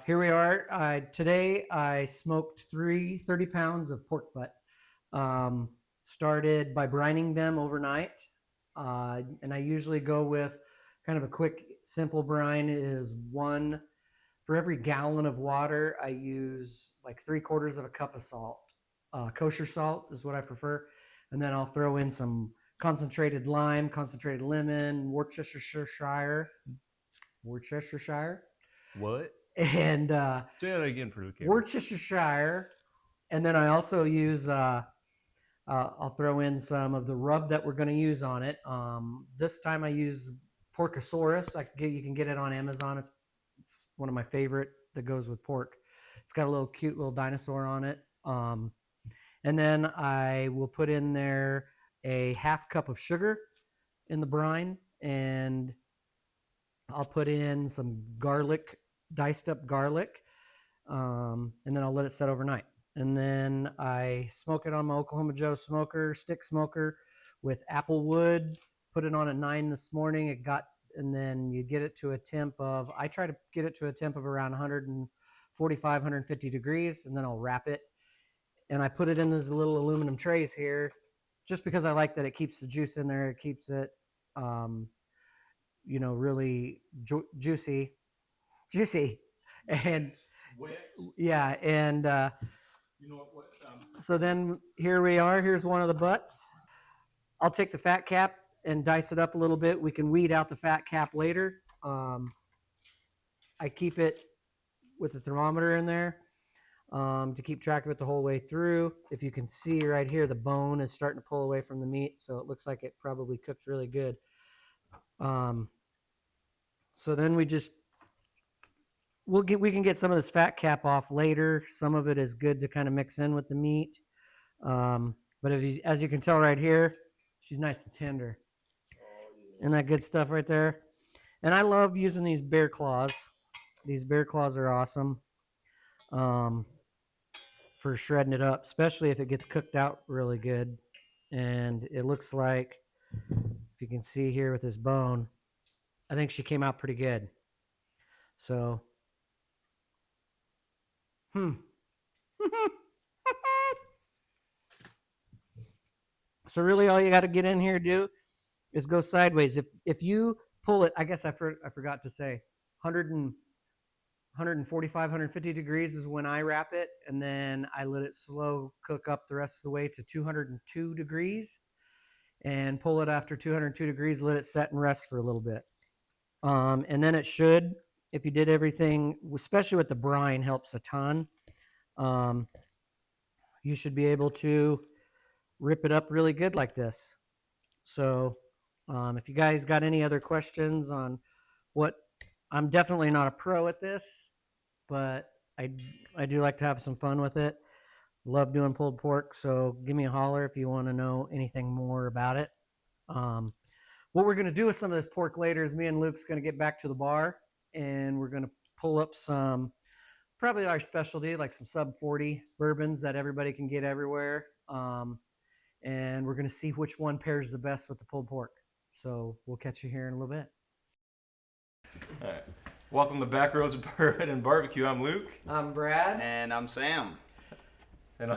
Here we are. Today I smoked 30 pounds of pork butt. Um, Started by brining them overnight. And I usually go with kind of a quick, simple brine is one for every gallon of water. I use like 3/4 of a cup of salt. Kosher salt is what I prefer. And then I'll throw in some concentrated lime, concentrated lemon, Worcestershire, What? and Say that again for the camera. Worcestershire, and then I also use. I'll throw in some of the rub that we're going to use on it. This time I used Porkosaurus. You can get it on Amazon. It's one of my favorite that goes with pork. It's got a little cute little dinosaur on it. And then I will put in there a half cup of sugar in the brine, and I'll put in some garlic, diced up garlic, and then I'll let it set overnight. And then I smoke it on my Oklahoma Joe smoker, stick smoker, with apple wood. Put it on at 9 this morning. And then you get it to a temp of. I try to get it to a temp of around 145, 150 degrees, and then I'll wrap it. And I put it in these little aluminum trays here, just because I like that it keeps the juice in there. It keeps it, really juicy, and Wet. yeah, and You know what? so then here we are. Here's one of the butts. I'll take the fat cap and dice it up a little bit. We can weed out the fat cap later. I keep it with the thermometer in there to keep track of it the whole way through. If you can see right here, the bone is starting to pull away from the meat, so it looks like it probably cooked really good. So then we can get some of this fat cap off later. Some of it is good to kind of mix in with the meat. But as you can tell right here, she's nice and tender. Isn't that good stuff right there? And I love using these bear claws. These bear claws are awesome for shredding it up, especially if it gets cooked out really good. And it looks like, if you can see here with this bone, I think she came out pretty good. So, So really all you got to get in here do is go sideways. If you pull it, I guess I forgot to say, 145, 150 degrees is when I wrap it, and then I let it slow cook up the rest of the way to 202 degrees, and pull it after 202 degrees, let it set and rest for a little bit. And then it should, if you did everything, especially with the brine, helps a ton. You should be able to rip it up really good like this. So if you guys got any other questions on what, I'm definitely not a pro at this, but I do like to have some fun with it. Love doing pulled pork, so give me a holler if you want to know anything more about it. What we're going to do with some of this pork later is me and Luke's going to get back to the bar, and we're going to pull up some, probably our specialty, like some sub 40 bourbons that everybody can get everywhere. And we're going to see which one pairs the best with the pulled pork. So we'll catch you here in a little bit. All right. Welcome to Backroads Bourbon and Barbecue. I'm Luke. I'm Brad. And I'm Sam. And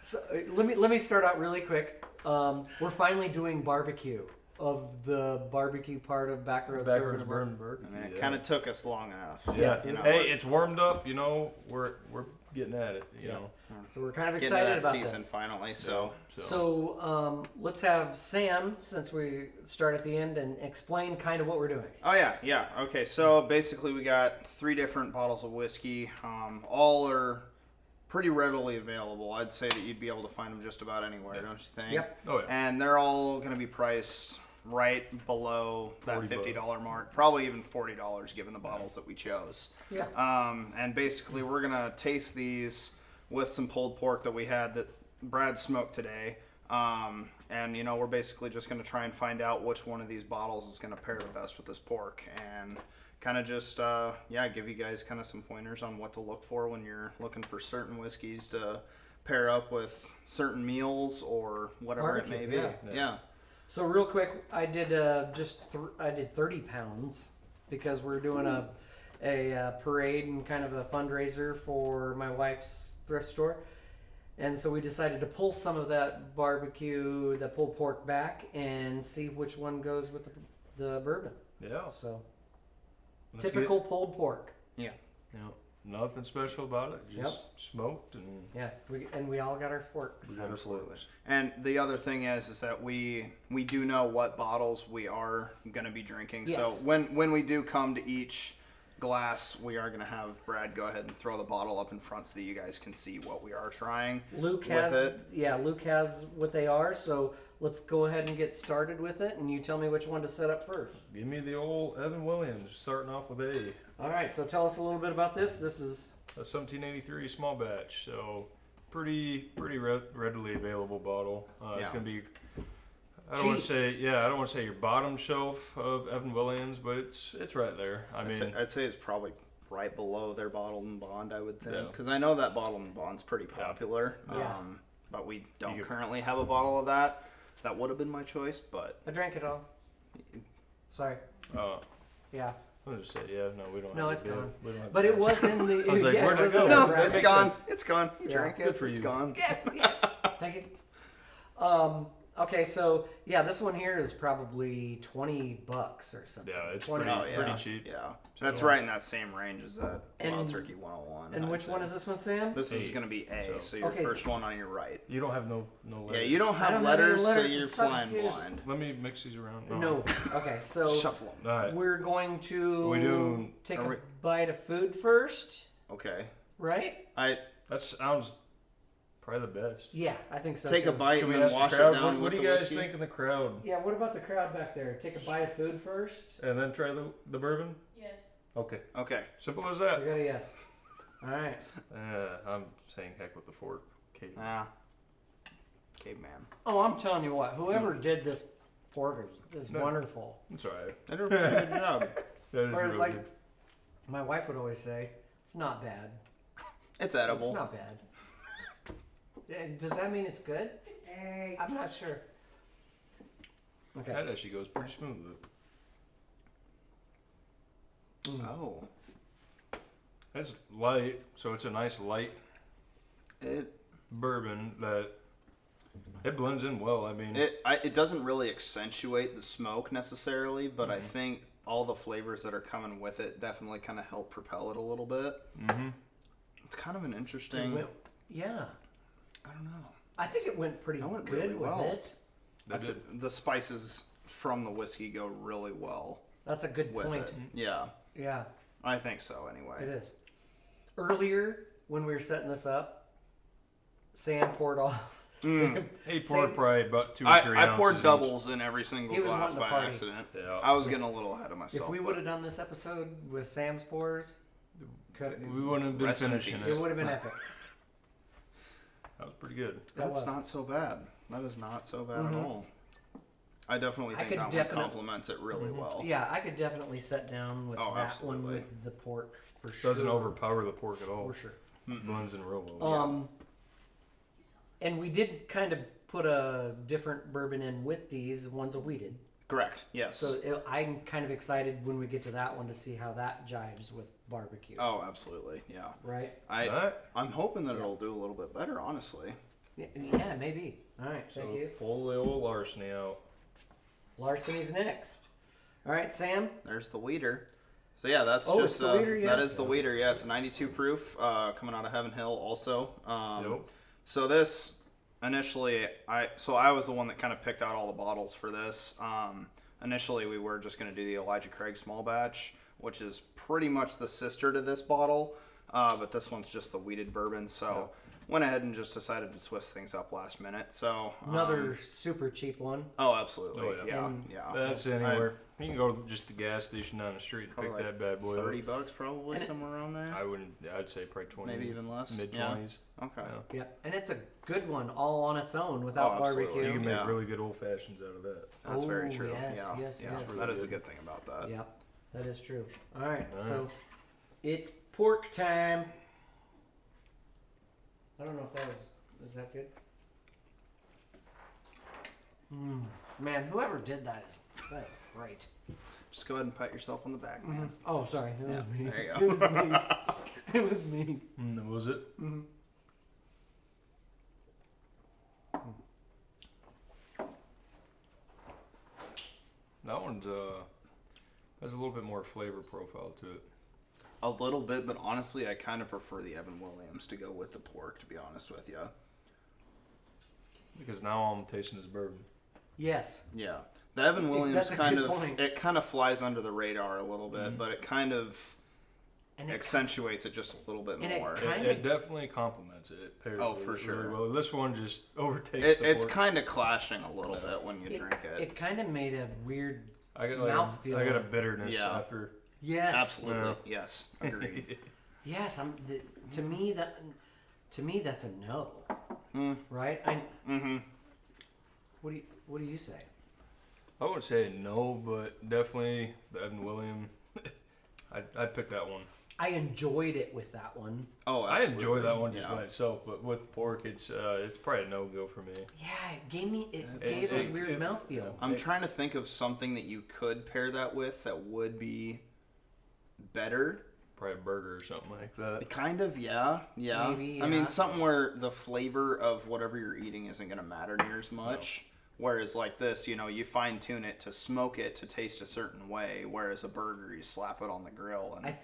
So let me start out really quick. We're finally doing barbecue of the barbecue part of Backroads Bourbon and Bourbon. I mean, it kind of took us long enough. Yeah. You know. Hey, it's warmed up. We're getting at it. You know. So we're kind of Getting excited to that about season this. finally. So Let's have Sam, since we start at the end, and explain kind of what we're doing. Oh yeah. Okay, so basically we got 3 different bottles of whiskey. All are pretty readily available. I'd say that you'd be able to find them just about anywhere, don't you think? Yep. Oh yeah. And they're all going to be priced right below that $50 mark, probably even $40 given the bottles that we chose. Yeah. And basically we're going to taste these with some pulled pork that we had that Brad smoked today. And we're basically just going to try and find out which one of these bottles is going to pair the best with this pork, and kind of just give you guys kind of some pointers on what to look for when you're looking for certain whiskeys to pair up with certain meals or whatever Barbecue, it may be. Yeah. So real quick, I did I did 30 pounds because we're doing a parade and kind of a fundraiser for my wife's thrift store. And so we decided to pull some of that barbecue, the pulled pork back and see which one goes with the bourbon. Yeah. So Let's typical pulled pork. Yeah. Yeah. Nothing special about it. Just smoked and Yeah, we all got our forks. we got our Absolutely. flavors. And the other thing is that we do know what bottles we are going to be drinking. Yes. So when we do come to each glass, we are going to have Brad go ahead and throw the bottle up in front so that you guys can see what we are trying. Luke with has it. Luke has what they are, so let's go ahead and get started with it and you tell me which one to set up first. Give me the old Evan Williams, starting off with A. All right, so tell us a little bit about this. This is A 1783 small batch, so pretty readily available bottle. It's Yeah. gonna be. I don't want Cheap. to say I don't want to say your bottom shelf of Evan Williams, but it's right there. I mean, I'd say it's probably right below their bottled and bond, I would think, Yeah. because I know that bottled and bond's pretty popular. Yeah. But we don't could- currently have a bottle of that. That would have been my choice, but I drank it all. Sorry. Yeah. I'll just say no, we don't. No, have it's the bid. gone. We don't have But the it bid. was in the. I was like, yeah, where'd it was that in go? the no, Brad. it's makes gone. sense. It's gone. You Yeah. drank it. Good for It's you. gone. Thank you. Okay, so yeah, this one here is probably $20 or something. Yeah, it's 20. pretty, Oh, yeah. pretty cheap. Yeah, So- that's right in that same range as that Wild And- Turkey 101. And I'd which say. one is this one, Sam? This is A. going to be A, So- so your Okay. first one on your right. You don't have no Yeah, letters. you don't I have don't have any letters, so letters, you're I'm so flying confused. blind. Let me mix these around. No. Okay, so Shuffle them. All right. we're going to We doing- take are a we- bite of food first, Okay. right? That sounds probably the best. Yeah, I think so. Take too. a bite Should and we then ask wash the it crowd? down What with do you the guys whiskey. think in the crowd? Yeah, what about the crowd back there? Take a bite of food first. And then try the bourbon? Yes. Okay. Okay. Simple as I that. got a yes. All right. I'm saying heck with the fork. Okay. Ah. Caveman. Oh, I'm telling you what. Whoever did this pork is No. wonderful. It's alright. I did a really good job. That is Or really like good. my wife would always say, "It's not bad. It's It's edible. not bad." Yeah, does that mean it's good? I'm not sure. Okay. That actually goes pretty smooth. Oh. It's light, so it's a nice light It bourbon that it blends in well. I mean, it doesn't really accentuate the smoke necessarily, but I think all the flavors that are coming with it definitely kind of help propel it a little bit. mm-hmm. It's kind of an It interesting. went- yeah, I don't know. I think it went pretty That went good really with well. it. That's it. The spices from the whiskey go really well That's a good with point. it. Yeah, Yeah, I think so. it Anyway. is. Earlier, when we were setting this up, Sam poured all. Sam, He poured Sam- probably about 2 or 3 I ounces poured each. doubles in every single He was glass wanting to by party. accident. Yeah. I was getting a little ahead of myself. if we but- would have done this episode with Sam's pours, We wouldn't have been Rest in finishing peace. it it. would have been epic. That was pretty good. That That's was. not so bad. That is not so bad Mhm. at all. I definitely I think could that one definitely- complements it really well. Yeah, I could definitely sit down with Oh, that one absolutely. with the pork for sure. Doesn't overpower the pork at all. For sure. Blends in real well. And we did kind of put a different bourbon in with these. One's a wheated. Correct. Yes. So I'm kind of excited when we get to that one to see how that jives with barbecue. Oh, absolutely. Yeah. Right? Alright. I'm hoping that it'll do a little bit better, honestly. Yeah, maybe. All right, thank So you. pull the old larceny out. Larceny's next. All right, Sam. There's the weeder. So yeah, that's Oh, just it's the weeder, that yes. is the weeder. Yeah, it's a 92 proof, coming out of Heaven Hill also. Yep. So this initially, I was the one that kind of picked out all the bottles for this. Initially, we were just going to do the Elijah Craig small batch, which is pretty much the sister to this bottle, but this one's just the wheated bourbon. So went ahead and just decided to twist things up last minute. So Another super cheap one. oh, absolutely, Oh, yeah. yeah. That's anywhere. You can go to just the gas station down the street and pick Probably that bad boy up. $30 probably, And it- somewhere around there. I'd say probably 20. Maybe even less. Mid Yeah. 20s. Okay. Yeah. Yeah, and it's a good one all on its own without Oh, absolutely. barbecue. You can make Yeah. really good old fashions out of that. That's very Oh, true. yes, yeah. yes, yeah. yes. That is a good thing about that. Yep, that is true. All right, All so it's pork time. I don't know if that is that good? Man, whoever did that is great. Just go ahead and pat yourself on the back, man. Oh, sorry. It Yeah, was me. there you It go. was me. It was me. Was it? That one's has a little bit more flavor profile to it. A little bit, but honestly, I kind of prefer the Evan Williams to go with the pork, to be honest with you. Because now all I'm tasting is bourbon. Yes. Yeah. The Evan Williams That's a kind good of point. it kind of flies under the radar a little bit, but it kind of And it, accentuates it just a little bit And it more. kind- It definitely complements it. It pairs Oh, with for it sure. really well. This one just overtakes It's the pork. kind of clashing a little bit when you drink it. it kind of made a weird I got mouthfeel. I got a bitterness Yeah. after. yes. Absolutely, yes, agreed. Yes. To me that's a no. Right? What do you say? I wouldn't say no, but definitely the Evan Williams. I'd pick that one. I enjoyed it with that one. Oh, I absolutely. enjoy that one just Yeah. by itself, but with pork, it's probably a no go for me. Yeah, it gave a weird mouthfeel. I'm trying to think of something that you could pair that with that would be better. Probably a burger or something like that. Kind of, yeah. Maybe, I yeah. mean, something where the flavor of whatever you're eating isn't going to matter near as much. Whereas like this, you fine tune it to smoke it to taste a certain way. Whereas a burger, you slap it on the grill and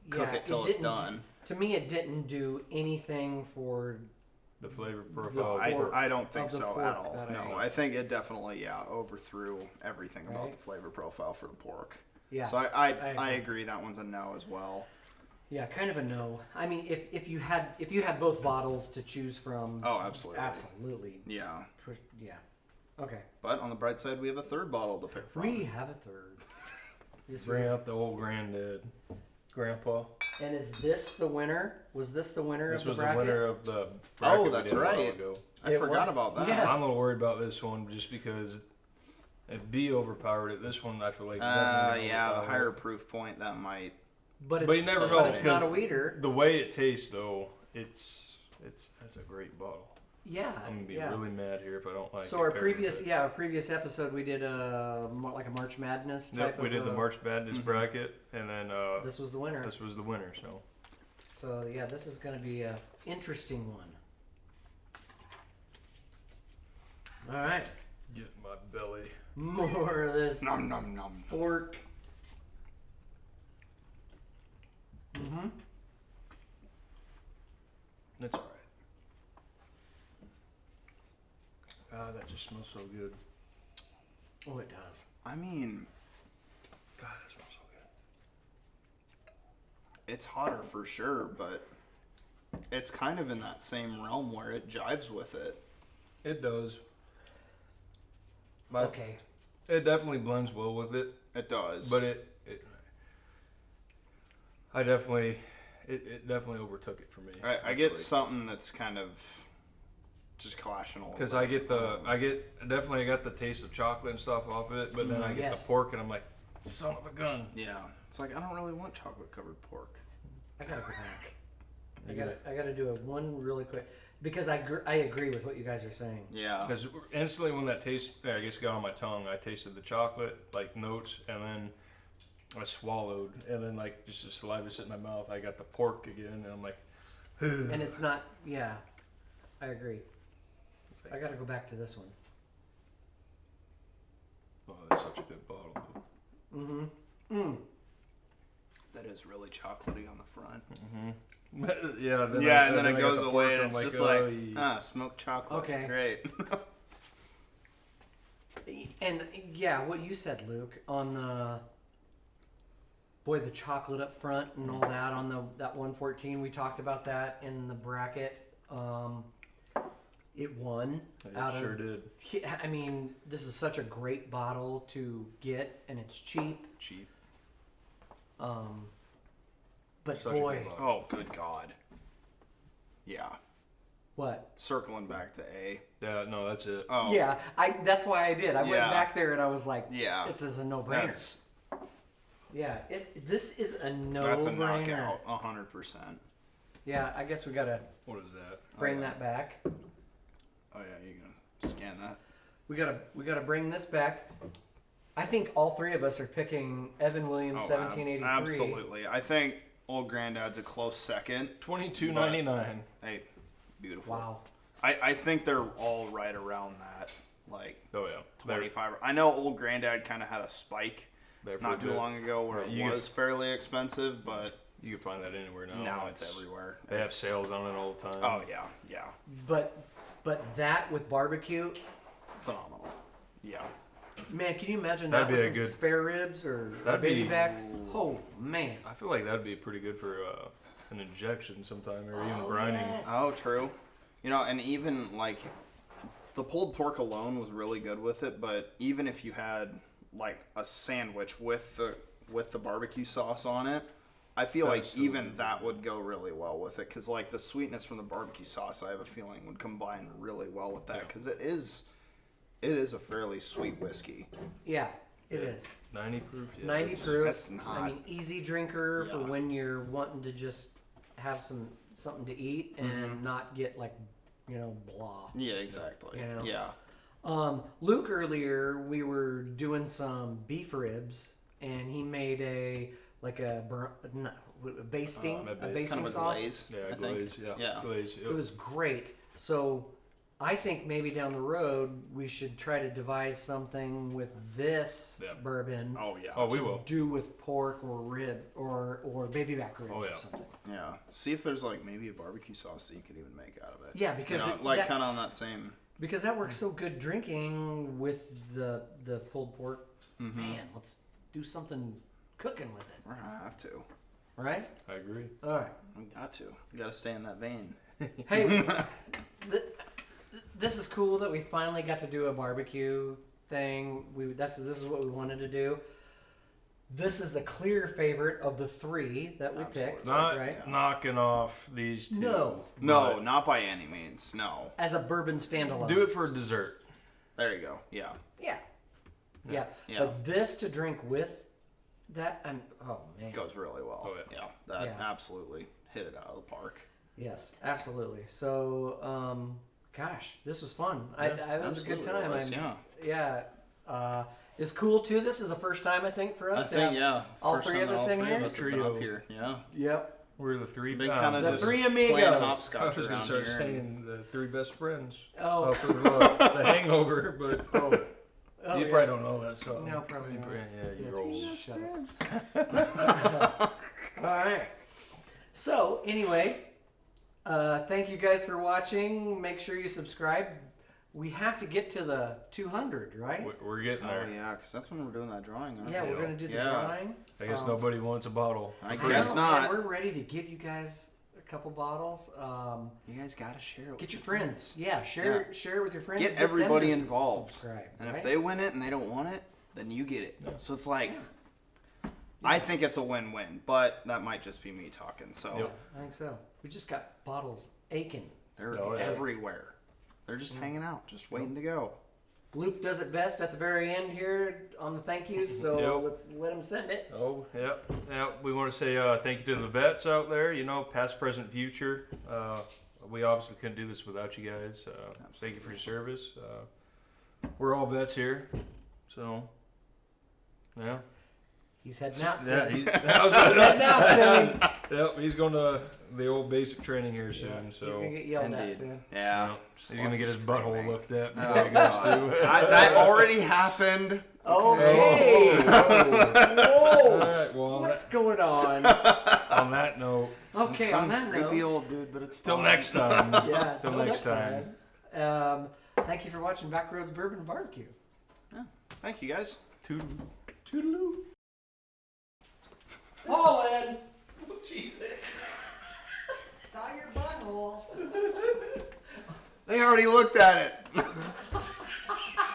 cook it till it's didn't- done. To me, it didn't do anything for. The flavor profile. I don't think of the so pork at all. that No, I I think it definitely overthrew everything about Right. the flavor profile for the pork. Yeah. So I agree. agree that one's a no as well. Yeah, kind of a no. I mean, if you had both bottles to choose from. Oh, absolutely. Absolutely. Yeah. Yeah. Okay. But on the bright side, we have a third bottle to pick from. We have a third. Yes, we Bring out the old granddad, grandpa. And is this the winner? Was this the winner This of the was the bracket? winner of the bracket. Oh, we that's did a while right. ago. I It forgot was. about that. Yeah. I'm a little worried about this one just because if B overpowered it, this one I feel like. definitely Yeah, the overpowered higher it. proof point that might. But But you never know, But it's not a because weeder. The way it tastes, though, it's a great bottle. Yeah. I'm gonna be yeah. really mad here if I don't like. So it our paired with previous it. our previous episode we did like a March Madness type Yep, we of. did the March Madness bracket, and then This was the winner. this was the winner. So So yeah, this is going to be a interesting one. All right, get my belly. more of this Nom nom nom. pork. Mm-hmm. That's all right. Ah, that just smells so good. Oh, it does. I mean, God, that smells so good. it's hotter for sure, but it's kind of in that same realm where it jives with it. It does. But Okay. it definitely blends well with it, It does. but it definitely overtook it for me. I get something that's kind of just clashing a little Because bit. I definitely got the taste of chocolate and stuff off of it, but then I get Yes. the pork and I'm like, son of a gun. Yeah. It's like I don't really want chocolate covered pork. I gotta go back. I gotta do it one really quick because I agree with what you guys are saying. Yeah. Because instantly when that taste, I guess, got on my tongue, I tasted the chocolate like notes, and then I swallowed, and then like just the saliva sitting in my mouth. I got the pork again, and I'm like, And it's not. Yeah, I agree. I gotta go back to this one. oh, that's such a good bottle. Mm-hmm. That is really chocolatey on the front. Yeah, then Yeah, I- and then it I got goes the away pork, and I'm it's just "Oh, like, yeah." smoked chocolate. Okay. Great. And yeah, what you said, Luke, on the the chocolate up front and all that on that 114. We talked about that in the bracket. It won. It sure did. Yeah, I mean, this is such a great bottle to get, and it's cheap. Cheap. But Such a boy, good bottle. Oh, good God. Yeah. what? Circling back to A. Yeah, no, that's it. Oh. Yeah, that's why I did. I went Yeah. back there and I was like, Yeah. this is a no-brainer. That's Yeah, this is a no-brainer. that's a knockout. 100%. Yeah, I guess we gotta What is that? bring yeah. that back. Oh yeah, you're gonna scan that. We gotta bring this back. I think all three of us are picking Evan Williams, 1783. Absolutely. I think Old Granddad's a close second. $22.99. Hey, beautiful. Wow. I think they're all right around that. Like, Oh yeah, 25. I know Old Granddad kind of had a spike They're not too long ago where You- it was fairly expensive, but You can find that anywhere now. now it's everywhere. They have It's- sales on it all the time. Oh yeah, yeah, But that with barbecue, phenomenal. Yeah, man, can you imagine That'd that be with a some good- spare ribs or That'd baby be- backs? Oh man. I feel like that'd be pretty good for an injection sometime, or even Oh, brining. yes. oh true. You know, and even like the pulled pork alone was really good with it, but even if you had like a sandwich with the barbecue sauce on it, I feel like Absolutely. even that would go really well with it, because like the sweetness from the barbecue sauce, I have a feeling would combine really well with that, because it is a fairly sweet whiskey. Yeah, it is. 90 proof. Yeah, 90 it's- proof. that's not- I mean, easy drinker for Yeah. when you're wanting to just have something to eat and not get like, blah. Yeah, exactly. You know? Yeah. Luke, earlier we were doing some beef ribs, and he made a basting Kind of a sauce. glaze. Yeah, I think. glaze. Yeah, Yeah. glaze. Yep. It was great. So I think maybe down the road we should try to devise something with this Yeah. bourbon. Oh yeah. Oh, we to will. do with pork or rib or baby back ribs Oh, yeah. or something. Yeah. See if there's like maybe a barbecue sauce that you could even make out of it. Yeah, because You know, like kind of on that same. because that works so good drinking with the pulled pork. Mm-hmm. Man, let's do something cooking with it, We're gonna have to. right? I agree. All right. We got to. We got to stay in that vein. Hey, this is cool that we finally got to do a barbecue thing. This is what we wanted to do. This is the clear favorite of the three that we picked, Not right? knocking off these two. No. No, but not by any means. No. As a bourbon standalone. Do it for dessert. There you go. Yeah. Yeah. Yeah. Yeah. But this to drink with that, oh man. Goes really well. Oh, yeah. That Yeah. absolutely hit it out of the park. Yes, absolutely. So, gosh, this was fun. It was a good Absolutely time. was, Yeah. It's cool too. This is the first time I think for us I to think have all first three time of us that in all three here. of us have been Trio. up here. Yeah. Yep. We're the three. Been kind of The just three playing amigos. I hopscotch was gonna around start here. saying the three best friends. Oh. For the Hangover, but Oh, you yeah. probably don't know that song. No, probably not. Yeah, you're old. Shut up. All right. So anyway, thank you guys for watching. Make sure you subscribe. We have to get to the 200, right? We're getting Oh there. yeah, because that's when we're doing that drawing. Aren't Yeah, we? we're gonna do the Yeah. drawing. I guess nobody wants a bottle. I I guess know, not. man, we're ready to give you guys a couple bottles. You guys gotta share it. Get with your friends. Yeah, share it with your friends. Get them everybody to involved. Subscribe, And right? if they win it and they don't want it, then you get it. So it's like, I think it's a win-win, but that might just be me talking. So Yep. I think so. We just got bottles aching. they're Oh, yeah. everywhere. They're just hanging out, just waiting to go. Luke does it best at the very end here on the thank yous, so Yep. let's let him send it. Oh, yeah. We want to say thank you to the vets out there, past, present, future. We obviously couldn't do this without you guys. Thank you for your service. We're all vets here, so, yeah. He's heading out Yeah, soon. he's Heading out soon. Yep, he's going to the old basic training here soon, He's so. gonna get yelled at Indeed. soon. Yeah. He's going to get his Lots of butthole screaming. looked at before Oh, he goes God. to. That already happened. Okay. All Whoa. right, well, What's going on? on that note, Okay, Some on that creepy note. old dude, but it's till fine. next time. Yeah, Till till next time. time. Thank you for watching Backroads Bourbon and Barbecue. Thank you guys. Toodaloo. Fallen. Saw your butthole. They already looked at it.